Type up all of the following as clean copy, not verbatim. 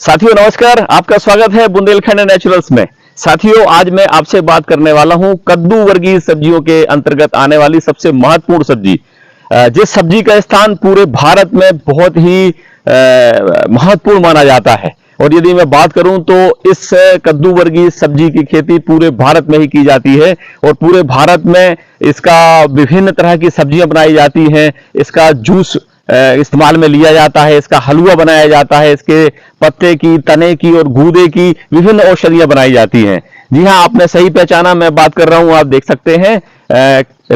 साथियों नमस्कार, आपका स्वागत है बुंदेलखंड नेचुरल्स में। साथियों आज मैं आपसे बात करने वाला हूं कद्दू वर्गीय सब्जियों के अंतर्गत आने वाली सबसे महत्वपूर्ण सब्जी, जिस सब्जी का स्थान पूरे भारत में बहुत ही महत्वपूर्ण माना जाता है। और यदि मैं बात करूं तो इस कद्दू वर्गीय सब्जी की खेती पूरे भारत में ही की जाती है और पूरे भारत में इसका विभिन्न तरह की सब्जियां बनाई जाती हैं। इसका जूस इस्तेमाल में लिया जाता है, इसका हलवा बनाया जाता है, इसके पत्ते की, तने की और गूदे की विभिन्न औषधियां बनाई जाती हैं। जी हाँ, आपने सही पहचाना, मैं बात कर रहा हूं, आप देख सकते हैं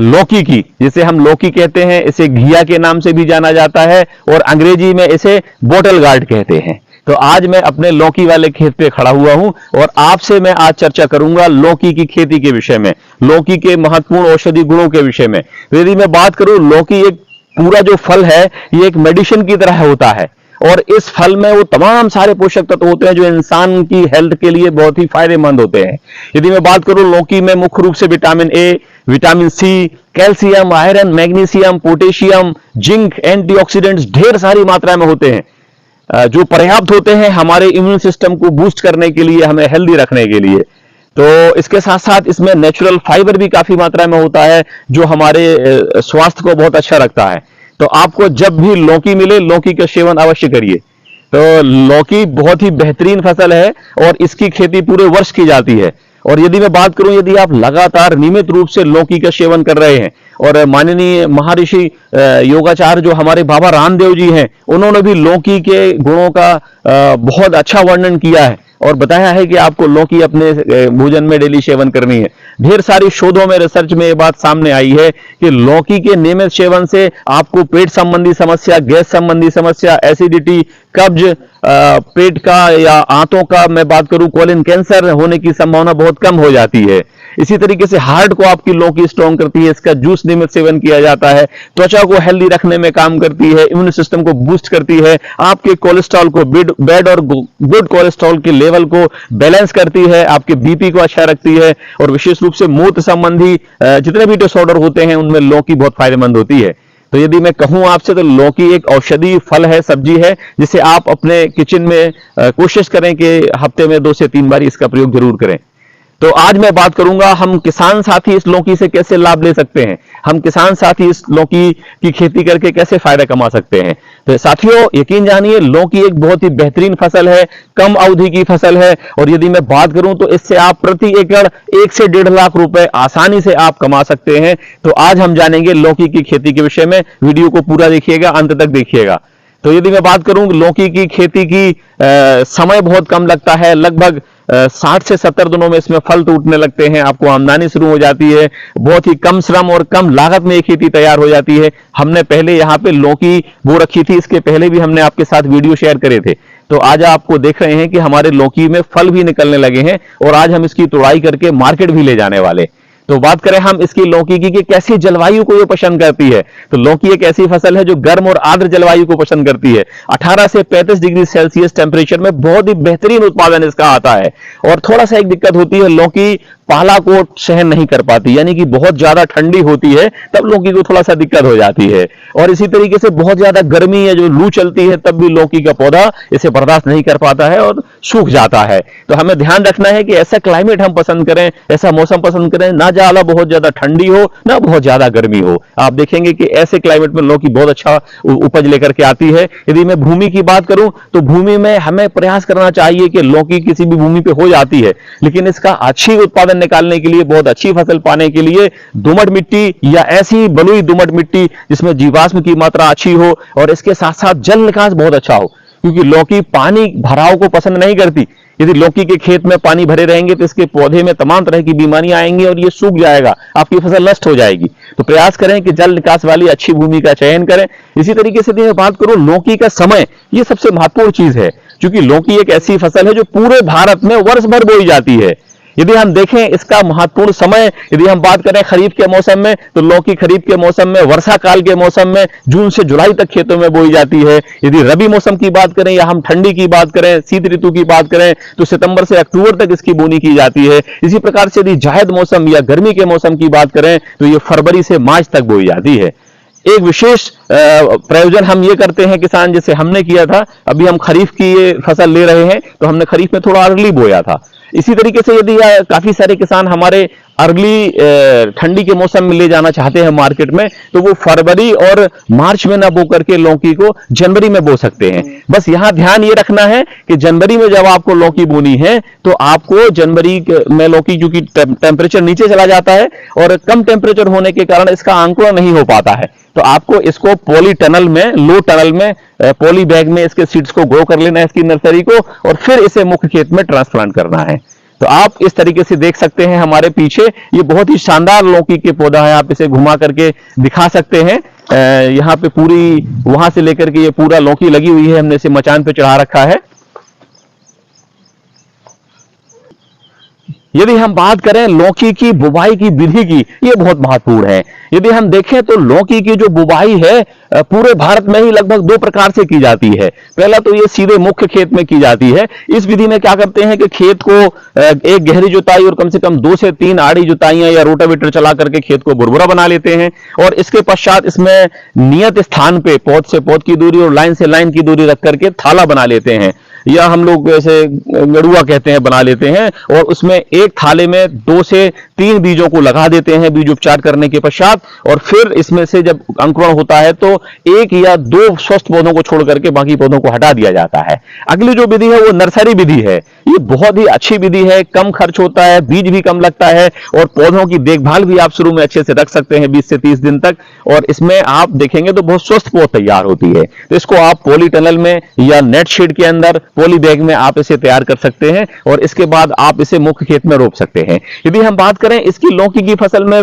लौकी की, जिसे हम लौकी कहते हैं। इसे घिया के नाम से भी जाना जाता है और अंग्रेजी में इसे बॉटल गार्ड कहते हैं। तो आज मैं अपने लौकी वाले खेत पे खड़ा हुआ हूं और आपसे मैं आज चर्चा करूंगा लौकी की खेती के विषय में, लौकी के महत्वपूर्ण औषधि गुणों के विषय में। यदि मैं बात करूं, लौकी एक पूरा जो फल है ये एक मेडिसिन की तरह होता है और इस फल में वो तमाम सारे पोषक तत्व होते हैं जो इंसान की हेल्थ के लिए बहुत ही फायदेमंद होते हैं। यदि मैं बात करूं, लौकी में मुख्य रूप से vitamin A, vitamin C, calcium, iron, magnesium, potassium, zinc, antioxidants ढेर सारी मात्रा में होते हैं, जो पर्याप्त होते हैं हमारे इम्यून सिस्टम को बूस्ट करने के लिए, हमें हेल्दी रखने के लिए। तो इसके साथ साथ इसमें नेचुरल फाइबर भी काफी मात्रा में होता है जो हमारे स्वास्थ्य को बहुत अच्छा रखता है। तो आपको जब भी लौकी मिले, लौकी का सेवन अवश्य करिए। तो लौकी बहुत ही बेहतरीन फसल है और इसकी खेती पूरे वर्ष की जाती है। और यदि मैं बात करूं, यदि आप लगातार नियमित रूप से लौकी का सेवन कर रहे हैं, और माननीय महर्षि योगाचार्य जो हमारे बाबा रामदेव जी हैं, उन्होंने भी लौकी के गुणों का बहुत अच्छा वर्णन किया है और बताया है कि आपको लौकी अपने भोजन में डेली सेवन करनी है। ढेर सारी शोधों में, रिसर्च में ये बात सामने आई है कि लौकी के नियमित सेवन से आपको पेट संबंधी समस्या, गैस संबंधी समस्या, एसिडिटी, कब्ज, पेट का या आंतों का मैं बात करूं, कोलिन कैंसर होने की संभावना बहुत कम हो जाती है। इसी तरीके से हार्ट को आपकी लौकी स्ट्रॉन्ग करती है, इसका जूस नियमित सेवन किया जाता है, त्वचा को हेल्दी रखने में काम करती है, इम्यून सिस्टम को बूस्ट करती है, आपके कोलेस्ट्रॉल को, बैड और गुड कोलेस्ट्रॉल के लेवल को बैलेंस करती है, आपके बीपी को अच्छा रखती है और विशेष रूप से मूत्र संबंधी जितने भी डिसऑर्डर होते हैं उनमें लौकी बहुत फायदेमंद होती है। तो यदि मैं कहूं आपसे, तो लौकी एक औषधि फल है, सब्जी है, जिसे आप अपने किचन में कोशिश करें कि हफ्ते में 2 से 3 बार इसका प्रयोग जरूर करें। तो आज मैं बात करूंगा हम किसान साथी इस लौकी से कैसे लाभ ले सकते हैं, हम किसान साथी इस लौकी की खेती करके कैसे फायदा कमा सकते हैं। तो साथियों यकीन जानिए, लौकी एक बहुत ही बेहतरीन फसल है, कम अवधि की फसल है और यदि मैं बात करूं तो इससे आप प्रति एकड़ 1 से 1.5 लाख रुपए आसानी से आप कमा सकते हैं। तो आज हम जानेंगे लौकी की खेती के विषय में। वीडियो को पूरा देखिएगा, अंत तक देखिएगा। तो यदि मैं बात करूं, लौकी की खेती की समय बहुत कम लगता है, लगभग 60 से 70 दिनों में इसमें फल टूटने लगते हैं, आपको आमदनी शुरू हो जाती है, बहुत ही कम श्रम और कम लागत में एक खेती तैयार हो जाती है। हमने पहले यहाँ पे लौकी बो रखी थी, इसके पहले भी हमने आपके साथ वीडियो शेयर करे थे। तो आज आपको देख रहे हैं कि हमारे लौकी में फल भी निकलने लगे हैं और आज हम इसकी तुड़ाई करके मार्केट भी ले जाने वाले। तो बात करें हम इसकी लौकी की कि कैसी जलवायु को ये पसंद करती है, तो लौकी एक ऐसी फसल है जो गर्म और आर्द्र जलवायु को पसंद करती है। 18 से 35 डिग्री सेल्सियस टेम्परेचर में बहुत ही बेहतरीन उत्पादन इसका आता है। और थोड़ा सा एक दिक्कत होती है, लौकी पाला को सहन नहीं कर पाती, यानी कि बहुत ज्यादा ठंडी होती है तब लौकी को थोड़ा सा दिक्कत हो जाती है। और इसी तरीके से बहुत ज्यादा गर्मी या जो लू चलती है तब भी लौकी का पौधा इसे बर्दाश्त नहीं कर पाता है और सूख जाता है। तो हमें ध्यान रखना है कि ऐसा क्लाइमेट हम पसंद करें, ऐसा मौसम पसंद करें, ना ज्यादा बहुत ज्यादा ठंडी हो ना बहुत ज्यादा गर्मी हो। आप देखेंगे कि ऐसे क्लाइमेट में लौकी बहुत अच्छा उपज लेकर के आती है। यदि मैं भूमि की बात करूं तो भूमि में हमें प्रयास करना चाहिए कि लौकी किसी भी भूमि पे हो जाती है, लेकिन इसका अच्छी उत्पादन निकालने के लिए, बहुत अच्छी फसल पाने के लिए दोमट मिट्टी या ऐसी बलुई दोमट मिट्टी जिसमें जीवाश्म की मात्रा अच्छी हो और इसके साथ साथ जल निकास बहुत अच्छा हो, क्योंकि लौकी पानी भराव को पसंद नहीं करती। यदि लौकी के खेत में पानी भरे रहेंगे तो इसके पौधे में तमाम तरह की बीमारियां आएंगी और ये सूख जाएगा, आपकी फसल नष्ट हो जाएगी। तो प्रयास करें कि जल निकास वाली अच्छी भूमि का चयन करें। इसी तरीके से मैं बात करूं लौकी का समय, ये सबसे महत्वपूर्ण चीज है, क्योंकि लौकी एक ऐसी फसल है जो पूरे भारत में वर्ष भर बोई जाती है। यदि हम देखें इसका महत्वपूर्ण समय, यदि हम बात करें खरीफ के मौसम में, तो लौकी खरीफ के मौसम में, वर्षा काल के मौसम में जून से जुलाई तक खेतों में बोई जाती है। यदि रबी मौसम की बात करें या हम ठंडी की बात करें, शीत ऋतु की बात करें, तो सितंबर से अक्टूबर तक इसकी बोनी की जाती है। इसी प्रकार से यदि जायद मौसम या गर्मी के मौसम की बात करें तो ये फरवरी से मार्च तक बोई जाती है। एक विशेष प्रयोजन हम ये करते हैं किसान, जैसे हमने किया था, अभी हम खरीफ की ये फसल ले रहे हैं तो हमने खरीफ में थोड़ा अर्ली बोया था। इसी तरीके से यदि काफी सारे किसान हमारे अर्ली ठंडी के मौसम में ले जाना चाहते हैं मार्केट में, तो वो फरवरी और मार्च में ना बो करके लौकी को जनवरी में बो सकते हैं। बस यहां ध्यान ये रखना है कि जनवरी में जब आपको लौकी बोनी है तो आपको जनवरी में लौकी, क्योंकि टेम्परेचर नीचे चला जाता है और कम टेम्परेचर होने के कारण इसका अंकुरण नहीं हो पाता है, तो आपको इसको पॉली टनल में, लो टनल में, पॉली बैग में इसके सीड्स को ग्रो कर लेना है, इसकी नर्सरी को, और फिर इसे मुख्य खेत में ट्रांसप्लांट करना है। तो आप इस तरीके से देख सकते हैं हमारे पीछे ये बहुत ही शानदार लौकी के पौधा है, आप इसे घुमा करके दिखा सकते हैं। यहाँ पे पूरी वहां से लेकर के ये पूरा लौकी लगी हुई है, हमने इसे मचान पे चढ़ा रखा है। यदि हम बात करें लौकी की बुवाई की विधि की, ये बहुत महत्वपूर्ण है। यदि हम देखें तो लौकी की जो बुवाई है पूरे भारत में ही लगभग दो प्रकार से की जाती है। पहला तो ये सीधे मुख्य खेत में की जाती है। इस विधि में क्या करते हैं कि खेत को एक गहरी जुताई और कम से कम 2 से 3 आड़ी जुताइयां या रोटावेटर चला करके खेत को बुरबुरा बना लेते हैं, और इसके पश्चात इसमें नियत स्थान पे पौध से पौध की दूरी और लाइन से लाइन की दूरी रख करके थाला बना लेते हैं, या हम लोग ऐसे गड़ुआ कहते हैं, बना लेते हैं, और उसमें एक थाले में 2 से 3 बीजों को लगा देते हैं बीज उपचार करने के पश्चात, और फिर इसमें से जब अंकुरण होता है तो 1 या 2 स्वस्थ पौधों को छोड़ करके बाकी पौधों को हटा दिया जाता है। अगली जो विधि है वो नर्सरी विधि है। ये बहुत ही अच्छी विधि है, कम खर्च होता है, बीज भी कम लगता है, और पौधों की देखभाल भी आप शुरू में अच्छे से रख सकते हैं 20 से 30 दिन तक, और इसमें आप देखेंगे तो बहुत स्वस्थ पौध तैयार होती है। तो इसको आप पॉली टनल में या नेट शेड के अंदर पॉली बैग में आप इसे तैयार कर सकते हैं, और इसके बाद आप इसे मुख्य खेत में रोप सकते हैं। यदि हम बात करें इसकी लौकी की फसल में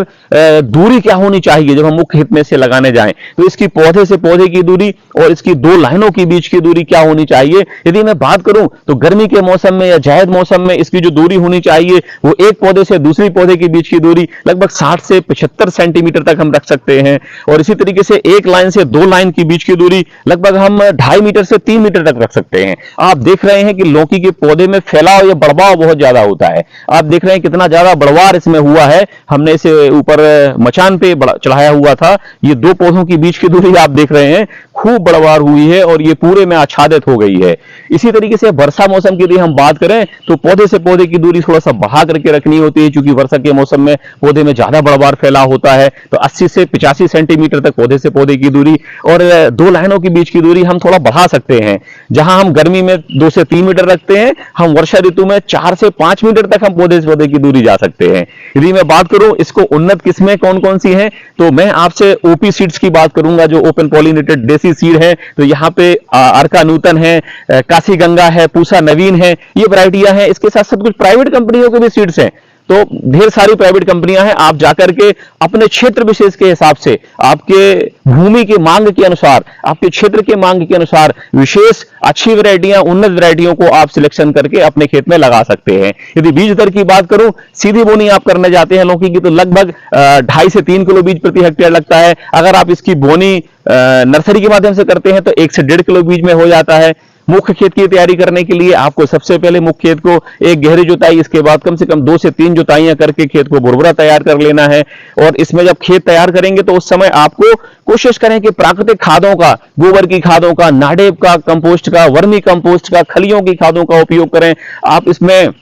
दूरी क्या होनी चाहिए जब हम मुख्य खेत में इसे लगाने जाएं, तो इसकी पौधे से पौधे की दूरी और इसकी 2 लाइनों के बीच की दूरी क्या होनी चाहिए। यदि मैं बात करूं तो गर्मी के मौसम में या जायद मौसम में इसकी जो दूरी होनी चाहिए वो एक पौधे से दूसरी पौधे के बीच की दूरी लगभग 60 से 75 सेंटीमीटर तक हम रख सकते हैं, और इसी तरीके से एक लाइन से 2 लाइन की बीच की दूरी लगभग हम 2.5 मीटर से 3 मीटर तक रख सकते हैं। आप देख रहे हैं कि लौकी के पौधे में फैलाव या बढ़वाव बहुत ज्यादा होता है। आप देख रहे हैं कितना ज्यादा बढ़वार इसमें हुआ है। हमने इसे ऊपर मचान पे चढ़ाया हुआ था। ये 2 पौधों के बीच की दूरी आप देख रहे हैं खूब बढ़वार हुई है, और ये पूरे में आच्छादित हो गई है। इसी तरीके से वर्षा मौसम की यदि हम बात करें तो पौधे से पौधे की दूरी थोड़ा सा बढ़ा करके रखनी होती है, क्योंकि वर्षा के मौसम में पौधे में ज्यादा बढ़वार फैलाव होता है। तो 80 से 85 सेंटीमीटर तक पौधे से पौधे की दूरी, और 2 लाइनों के बीच की दूरी हम थोड़ा बढ़ा सकते हैं। जहां हम गर्मी में 2 से 3 मीटर रखते हैं, हम वर्षा ऋतु में 4 से 5 मीटर तक हम पौधे से पौधे की दूरी जा सकते हैं। यदि मैं बात करूं इसको उन्नत किस्में कौन कौन सी हैं, तो मैं आपसे ओपी सीड्स की बात करूंगा, जो ओपन पॉलिनेटेड देसी सीड है। तो यहाँ पे अर्का नूतन है, काशी गंगा है, पूसा नवीन है, ये वैरायटियां हैं। इसके साथ साथ कुछ प्राइवेट कंपनियों के भी सीड्स हैं। तो ढेर सारी प्राइवेट कंपनियां हैं। आप जाकर के अपने क्षेत्र विशेष के हिसाब से, आपके भूमि की मांग के अनुसार, आपके क्षेत्र के मांग के अनुसार विशेष अच्छी वैरायटियां, उन्नत वैरायटियों को आप सिलेक्शन करके अपने खेत में लगा सकते हैं। यदि बीज दर की बात करूं, सीधी बोनी आप करने जाते हैं लौकी की, तो लगभग 2.5 से 3 किलो बीज प्रति हेक्टेयर लगता है। अगर आप इसकी बोनी नर्सरी के माध्यम से करते हैं तो 1 से 1.5 किलो बीज में हो जाता है। मुख्य खेत की तैयारी करने के लिए आपको सबसे पहले मुख्य खेत को एक गहरी जुताई, इसके बाद कम से कम 2 से 3 जुताइयां करके खेत को बुरबुरा तैयार कर लेना है। और इसमें जब खेत तैयार करेंगे तो उस समय आपको कोशिश करें कि प्राकृतिक खादों का, गोबर की खादों का, नाडेप का, कंपोस्ट का, वर्मी कंपोस्ट का, खलियों की खादों का उपयोग करें। आप इसमें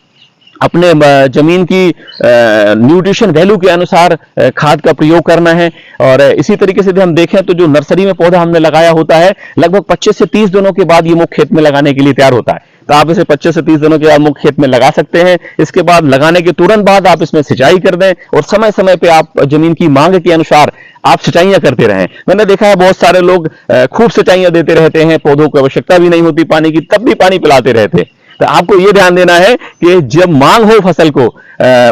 अपने जमीन की न्यूट्रिशन वैल्यू के अनुसार खाद का प्रयोग करना है। और इसी तरीके से हम देखें तो जो नर्सरी में पौधा हमने लगाया होता है, लगभग 25 से 30 दिनों के बाद ये मुख्य खेत में लगाने के लिए तैयार होता है। तो आप इसे 25 से 30 दिनों के बाद मुख्य खेत में लगा सकते हैं। इसके बाद लगाने के तुरंत बाद आप इसमें सिंचाई कर दें, और समय समय पे आप जमीन की मांग के अनुसार आप सिंचाइयां करते रहें। मैंने देखा है बहुत सारे लोग खूब सिंचाइयां देते रहते हैं, पौधों को आवश्यकता भी नहीं होती पानी की, तब भी पानी पिलाते रहते। तो आपको यह ध्यान देना है कि जब मांग हो फसल को,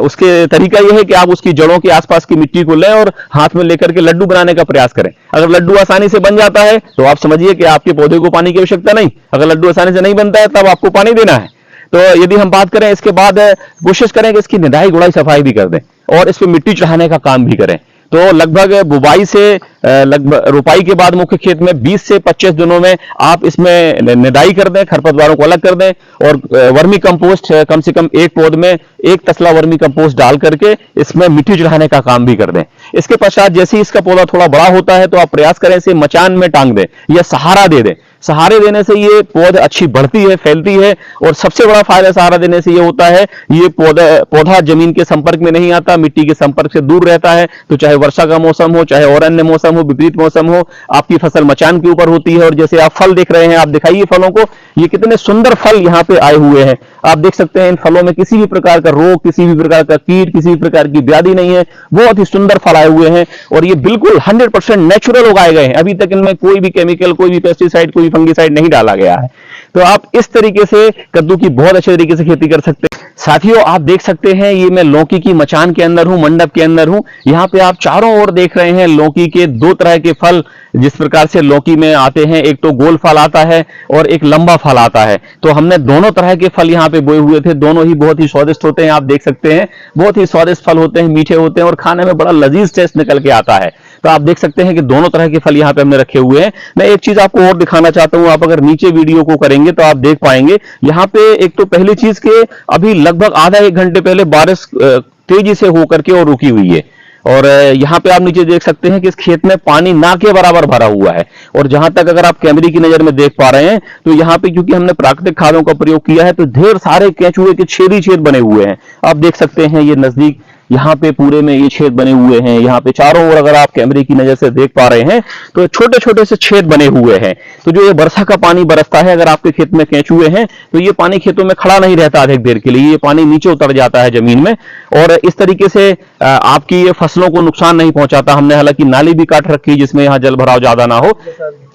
उसके तरीका यह है कि आप उसकी जड़ों के आसपास की मिट्टी को लें और हाथ में लेकर के लड्डू बनाने का प्रयास करें। अगर लड्डू आसानी से बन जाता है तो आप समझिए कि आपके पौधे को पानी की आवश्यकता नहीं। अगर लड्डू आसानी से नहीं बनता है तब आपको पानी देना है। तो यदि हम बात करें इसके बाद कोशिश करें कि इसकी निदाई गुड़ाई सफाई भी कर दें और इस पर मिट्टी चढ़ाने का काम भी करें। तो लगभग बुवाई से लगभग रोपाई के बाद मुख्य खेत में 20 से 25 दिनों में आप इसमें निदाई कर दें, खरपतवारों को अलग कर दें और वर्मी कंपोस्ट कम से कम एक पौध में 1 तसला वर्मी कंपोस्ट डाल करके इसमें मिट्टी चढ़ाने का काम भी कर दें। इसके पश्चात जैसे ही इसका पौधा थोड़ा बड़ा होता है तो आप प्रयास करें इसे मचान में टांग दें या सहारा दे दें। सहारे देने से ये पौध अच्छी बढ़ती है, फैलती है और सबसे बड़ा फायदा सहारा देने से ये होता है ये पौधा जमीन के संपर्क में नहीं आता, मिट्टी के संपर्क से दूर रहता है। तो चाहे वर्षा का मौसम हो, चाहे और अन्य मौसम हो, विपरीत मौसम हो, आपकी फसल मचान के ऊपर होती है। और जैसे आप फल देख रहे हैं, आप दिखाइए फलों को, ये कितने सुंदर फल यहाँ पे आए हुए हैं। आप देख सकते हैं इन फलों में किसी भी प्रकार का रोग, किसी भी प्रकार का कीट, किसी भी प्रकार की व्याधि नहीं है, बहुत ही सुंदर फल आए हुए हैं और ये बिल्कुल 100% नेचुरल उगाए गए हैं। अभी तक इनमें कोई भी केमिकल, कोई भी पेस्टिसाइड, कोई फंगिसाइड नहीं डाला गया है। तो आप इस तरीके से कद्दू की बहुत अच्छे तरीके से खेती कर सकते हैं। साथियों, आप देख सकते हैं ये मैं लौकी की मचान के अंदर हूं, मंडप के अंदर हूं। यहाँ पे आप चारों ओर देख रहे हैं लौकी के 2 तरह के फल जिस प्रकार से लौकी में आते हैं, एक तो गोल फल आता है और एक लंबा फल आता है। तो हमने दोनों तरह के फल यहाँ पे बोए हुए थे, दोनों ही बहुत ही स्वादिष्ट होते हैं। आप देख सकते हैं बहुत ही स्वादिष्ट फल होते हैं, मीठे होते हैं और खाने में बड़ा लजीज टेस्ट निकल के आता है। तो आप देख सकते हैं कि दोनों तरह के फल यहाँ पे हमने रखे हुए हैं। मैं एक चीज आपको और दिखाना चाहता हूं, आप अगर नीचे वीडियो को करेंगे तो आप देख पाएंगे यहाँ पे एक तो पहली चीज के अभी लगभग आधा 1 घंटे पहले बारिश तेजी से होकर के और रुकी हुई है। और यहाँ पे आप नीचे देख सकते हैं कि इस खेत में पानी ना के बराबर भरा हुआ है। और जहां तक अगर आप कैमरे की नजर में देख पा रहे हैं तो यहाँ पे क्योंकि हमने प्राकृतिक खादों का प्रयोग किया है तो ढेर सारे केंचुए के छेद ही छेद बने हुए हैं। आप देख सकते हैं ये नजदीक यहाँ पे पूरे में ये छेद बने हुए हैं। यहाँ पे चारों ओर अगर आप कैमरे की नजर से देख पा रहे हैं तो छोटे छोटे से छेद बने हुए हैं। तो जो ये वर्षा का पानी बरसता है, अगर आपके खेत में केंचुए हैं तो ये पानी खेतों में खड़ा नहीं रहता अधिक देर के लिए, ये पानी नीचे उतर जाता है जमीन में और इस तरीके से आपकी ये फसलों को नुकसान नहीं पहुंचाता। हमने हालांकि नाली भी काट रखी है जिसमें यहाँ जल भराव ज्यादा ना हो,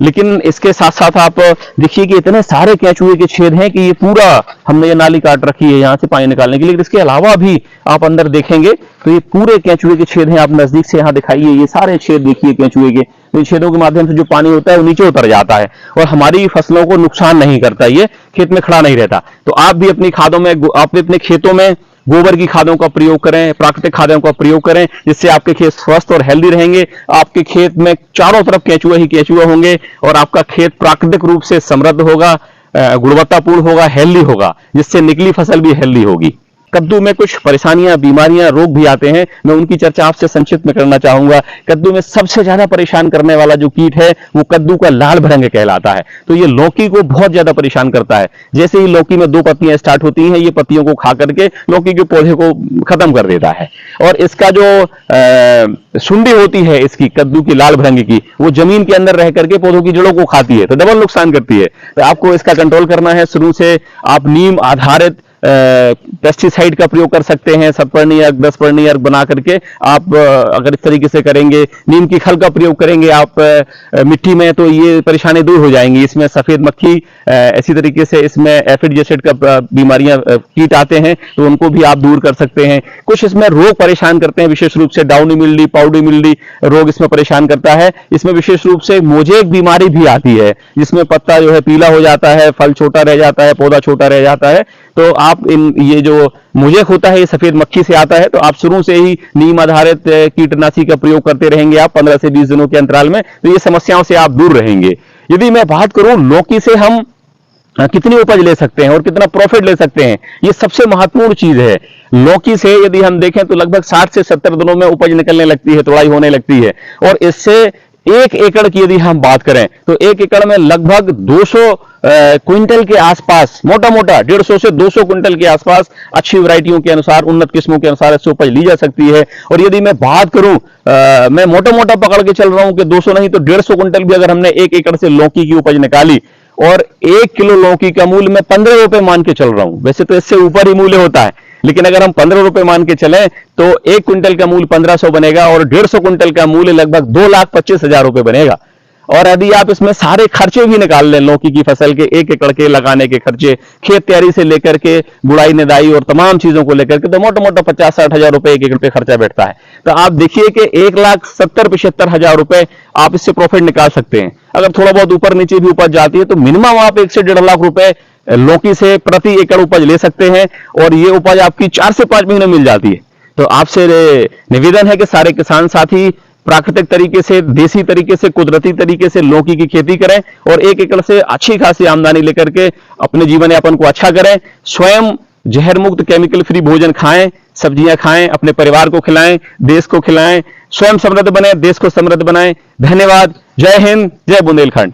लेकिन इसके साथ साथ आप देखिए कि इतने सारे केंचुए के छेद हैं कि ये पूरा हमने ये नाली काट रखी है यहाँ से पानी निकालने के लिए। इसके अलावा भी आप अंदर देखेंगे तो ये पूरे केंचुए के छेद हैं। आप नजदीक से यहाँ दिखाइए, ये सारे छेद देखिए केंचुए के। तो इन छेदों के माध्यम से जो पानी होता है वो नीचे उतर जाता है और हमारी फसलों को नुकसान नहीं करता, ये खेत में खड़ा नहीं रहता। तो आप भी अपनी खादों में, आप अपने खेतों में गोबर की खादों का प्रयोग करें, प्राकृतिक खादों का प्रयोग करें, जिससे आपके खेत स्वस्थ और हेल्दी रहेंगे। आपके खेत में चारों तरफ केंचुए ही केंचुए होंगे और आपका खेत प्राकृतिक रूप से समृद्ध होगा, गुणवत्तापूर्ण होगा, हेल्दी होगा, जिससे निकली फसल भी हेल्दी होगी। कद्दू में कुछ परेशानियां, बीमारियां, रोग भी आते हैं, मैं उनकी चर्चा आपसे संक्षिप्त में करना चाहूंगा। कद्दू में सबसे ज्यादा परेशान करने वाला जो कीट है वो कद्दू का लाल भड़ंग कहलाता है। तो ये लौकी को बहुत ज्यादा परेशान करता है। जैसे ही लौकी में 2 पत्तियां स्टार्ट होती हैं, ये पत्तियों को खा करके लौकी के पौधे को खत्म कर देता है। और इसका जो सुंडी होती है इसकी, कद्दू की लाल भड़ंग की, वो जमीन के अंदर रह करके पौधों की जड़ों को खाती है, तो डबल नुकसान करती है। तो आपको इसका कंट्रोल करना है। शुरू से आप नीम आधारित पेस्टिसाइड का प्रयोग कर सकते हैं। 7 पर्णी अर्क, 10 पर्णी अर्क बना करके आप अगर इस तरीके से करेंगे, नीम की खल का प्रयोग करेंगे आप मिट्टी में, तो ये परेशानी दूर हो जाएंगी। इसमें सफेद मक्खी, इसी तरीके से इसमें एफिड जेसिड का बीमारियां, कीट आते हैं तो उनको भी आप दूर कर सकते हैं। कुछ इसमें रोग परेशान करते हैं, विशेष रूप से डाउनी मिल्डी, पाउडी मिल्डी रोग इसमें परेशान करता है। इसमें विशेष रूप से मोजेक बीमारी भी आती है, जिसमें पत्ता जो है पीला हो जाता है, फल छोटा रह जाता है, पौधा छोटा रह जाता है। तो आप ये जो मोजेक होता है ये सफेद मक्खी से आता है। तो आप शुरू से ही नीम आधारित कीटनाशी का प्रयोग करते रहेंगे आप 15 से 20 दिनों के अंतराल में, तो ये समस्याओं से आप दूर रहेंगे। यदि मैं बात करूं लौकी से हम कितनी उपज ले सकते हैं और कितना प्रॉफिट ले सकते हैं, ये सबसे महत्वपूर्ण चीज है। लौकी से यदि हम देखें तो लगभग 60 से 70 दिनों में उपज निकलने लगती है, तोड़ाई होने लगती है। और इससे 1 एकड़ की यदि हम बात करें तो 1 एकड़ में लगभग 200 क्विंटल के आसपास, मोटा मोटा 150 से 200 क्विंटल के आसपास अच्छी वैरायटियों के अनुसार, उन्नत किस्मों के अनुसार इससे उपज ली जा सकती है। और यदि मैं बात करूं, मैं मोटा मोटा पकड़ के चल रहा हूं कि 200 नहीं तो 150 क्विंटल भी अगर हमने 1 एकड़ से लौकी की उपज निकाली और 1 किलो लौकी का मूल्य मैं 15 रुपए मान के चल रहा हूं, वैसे तो इससे ऊपर ही मूल्य होता है, लेकिन अगर हम 15 रुपए मान के चलें तो 1 क्विंटल का मूल्य 1500 बनेगा और 150 क्विंटल का मूल्य लगभग 2,25,000 रुपए बनेगा। और यदि आप इसमें सारे खर्चे भी निकाल लें, लौकी की फसल के 1 एकड़ के लगाने के खर्चे, खेत तैयारी से लेकर के गुड़ाई, निदाई और तमाम चीजों को लेकर के, तो मोटा मोटा 50-60 हजार रुपए 1 एकड़ पे खर्चा बैठता है। तो आप देखिए कि 1,70,75,000 रुपए आप इससे प्रॉफिट निकाल सकते हैं। अगर थोड़ा बहुत ऊपर नीचे भी उपज जाती है तो मिनिमम आप 1 से 1.5 लाख रुपए लौकी से प्रति एकड़ उपज ले सकते हैं। और ये उपज आपकी 4 से 5 महीने मिल जाती है। तो आपसे निवेदन है कि सारे किसान साथी प्राकृतिक तरीके से, देसी तरीके से, कुदरती तरीके से लौकी की खेती करें और 1 एकड़ से अच्छी खासी आमदनी लेकर के अपने जीवन यापन को अच्छा करें। स्वयं जहर मुक्त केमिकल फ्री भोजन खाएं, सब्जियां खाएं, अपने परिवार को खिलाएं, देश को खिलाएं, स्वयं समृद्ध बने, देश को समृद्ध बनाएं। धन्यवाद। जय हिंद, जय बुंदेलखंड।